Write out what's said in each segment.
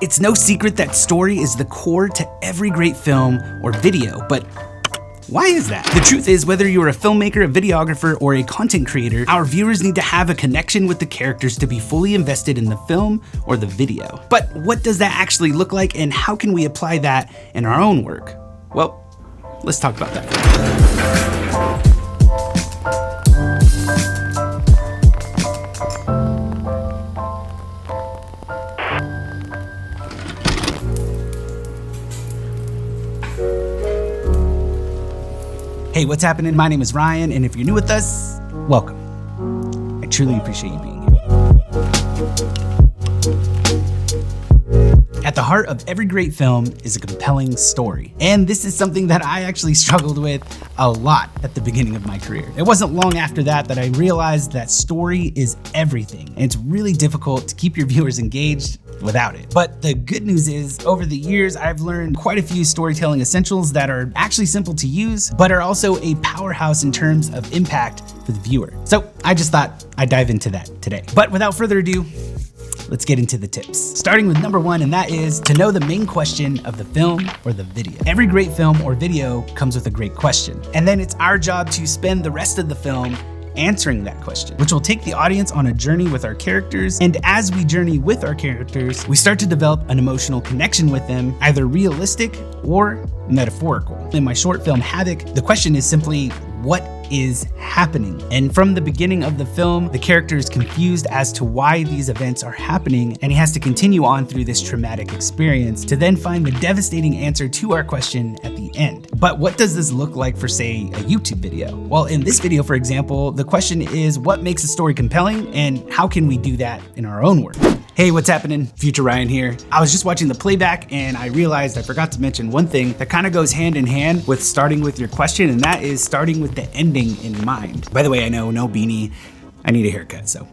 It's no secret that story is the core to every great film or video, but why is that? The truth is, whether you're a filmmaker, a videographer, or a content creator, our viewers need to have a connection with the characters to be fully invested in the film or the video. But what does that actually look like, and how can we apply that in our own work? Well, let's talk about that. Hey, what's happening? My name is Ryan, and if you're new with us, welcome. I truly appreciate you being here. At the heart of every great film is a compelling story. And this is something that I actually struggled with a lot at the beginning of my career. It wasn't long after that I realized that story is everything. And it's really difficult to keep your viewers engaged without it. But the good news is, over the years, I've learned quite a few storytelling essentials that are actually simple to use, but are also a powerhouse in terms of impact for the viewer. So I just thought I'd dive into that today. But without further ado, let's get into the tips. Starting with number one, and that is to know the main question of the film or the video. Every great film or video comes with a great question. And then it's our job to spend the rest of the film answering that question, which will take the audience on a journey with our characters. And as we journey with our characters, we start to develop an emotional connection with them, either realistic or metaphorical. In my short film, Havoc, the question is simply, what is happening? And from the beginning of the film, the character is confused as to why these events are happening, and he has to continue on through this traumatic experience to then find the devastating answer to our question at the end. But what does this look like for, say, a YouTube video? Well, in this video, for example, the question is, what makes a story compelling, and how can we do that in our own work? Hey, what's happening? Future Ryan here. I was just watching the playback and I realized I forgot to mention one thing that kind of goes hand in hand with starting with your question, and that is starting with the ending in mind. By the way, I know, no beanie. I need a haircut, so.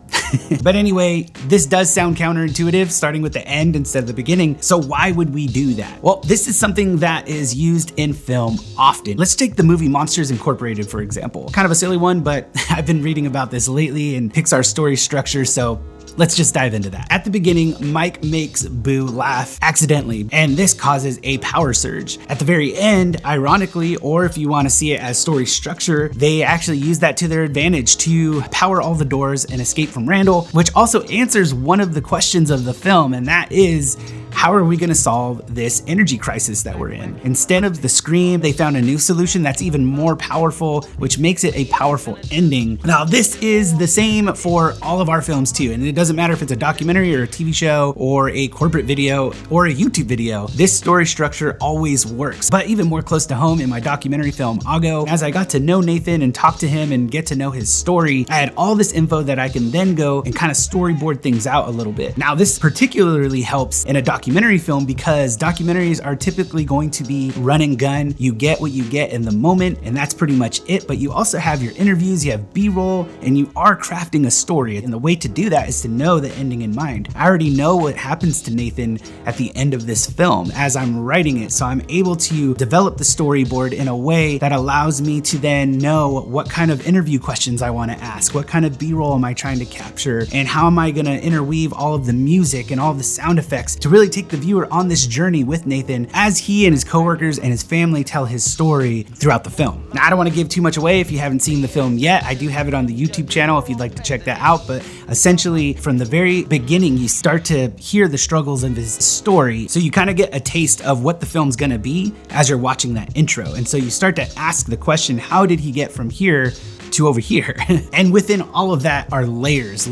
But anyway, this does sound counterintuitive, starting with the end instead of the beginning. So why would we do that? Well, this is something that is used in film often. Let's take the movie Monsters Incorporated, for example. Kind of a silly one, but I've been reading about this lately in Pixar's story structure, so let's just dive into that. At the beginning, Mike makes Boo laugh accidentally, and this causes a power surge. At the very end, ironically, or if you want to see it as story structure, they actually use that to their advantage to power all the doors and escape from Randall, which also answers one of the questions of the film, and that is, how are we going to solve this energy crisis that we're in? Instead of the scream, they found a new solution that's even more powerful, which makes it a powerful ending. Now, this is the same for all of our films too, and it doesn't matter if it's a documentary or a TV show or a corporate video or a YouTube video. This story structure always works. But even more close to home, in my documentary film, Ago, as I got to know Nathan and talk to him and get to know his story, I had all this info that I can then go and kind of storyboard things out a little bit. Now, this particularly helps in a documentary film because documentaries are typically going to be run and gun. You get what you get in the moment, and that's pretty much it. But you also have your interviews, you have B-roll, and you are crafting a story. And the way to do that is to know the ending in mind. I already know what happens to Nathan at the end of this film as I'm writing it, so I'm able to develop the storyboard in a way that allows me to then know what kind of interview questions I want to ask, what kind of B-roll am I trying to capture, and how am I going to interweave all of the music and all of the sound effects to really take the viewer on this journey with Nathan as he and his coworkers and his family tell his story throughout the film. Now, I don't want to give too much away if you haven't seen the film yet. I do have it on the YouTube channel if you'd like to check that out, but essentially from the very beginning, you start to hear the struggles of his story, so you kind of get a taste of what the film's gonna be as you're watching that intro. And so you start to ask the question, how did he get from here to over here? And within all of that are layers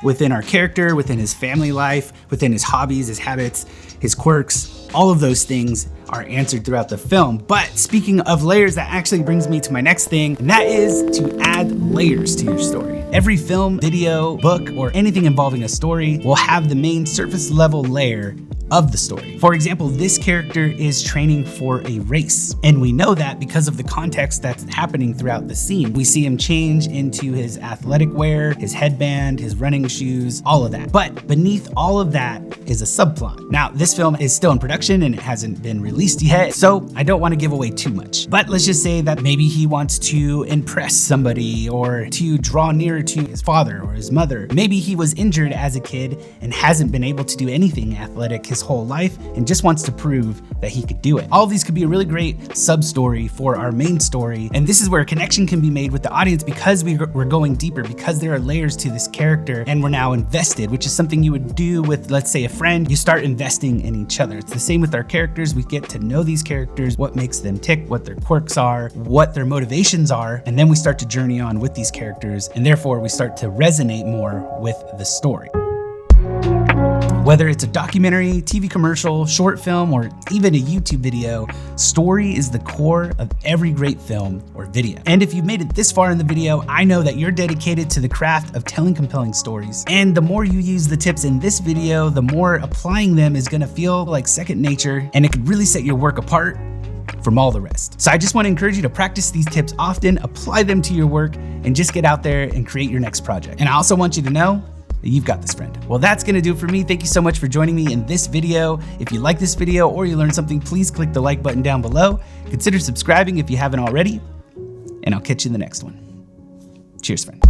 within our character, within his family life, within his hobbies, his habits, his quirks. All of those things are answered throughout the film. But speaking of layers, that actually brings me to my next thing, and that is to add layers to your story. Every film, video, book, or anything involving a story will have the main surface level layer of the story. For example, this character is training for a race, and we know that because of the context that's happening throughout the scene. We see him change into his athletic wear, his headband, his running shoes, all of that. But beneath all of that is a subplot. Now, this film is still in production and it hasn't been released yet, so I don't want to give away too much. But let's just say that maybe he wants to impress somebody or to draw nearer to his father or his mother. Maybe he was injured as a kid and hasn't been able to do anything athletic his whole life and just wants to prove that he could do it. All of these could be a really great sub-story for our main story, and this is where a connection can be made with the audience because we're going deeper, because there are layers to this character and we're now invested, which is something you would do with, let's say, a friend. You start investing in each other. It's the same with our characters. We get to know these characters, what makes them tick, what their quirks are, what their motivations are, and then we start to journey on with these characters, and therefore we start to resonate more with the story. Whether it's a documentary, TV commercial, short film, or even a YouTube video, story is the core of every great film or video. And if you've made it this far in the video, I know that you're dedicated to the craft of telling compelling stories. And the more you use the tips in this video, the more applying them is gonna feel like second nature, and it could really set your work apart from all the rest. So I just want to encourage you to practice these tips often, apply them to your work, and just get out there and create your next project. And I also want you to know that you've got this, friend. Well, that's gonna do it for me. Thank you so much for joining me in this video. If you like this video or you learned something, please click the like button down below. Consider subscribing if you haven't already, and I'll catch you in the next one. Cheers, friend.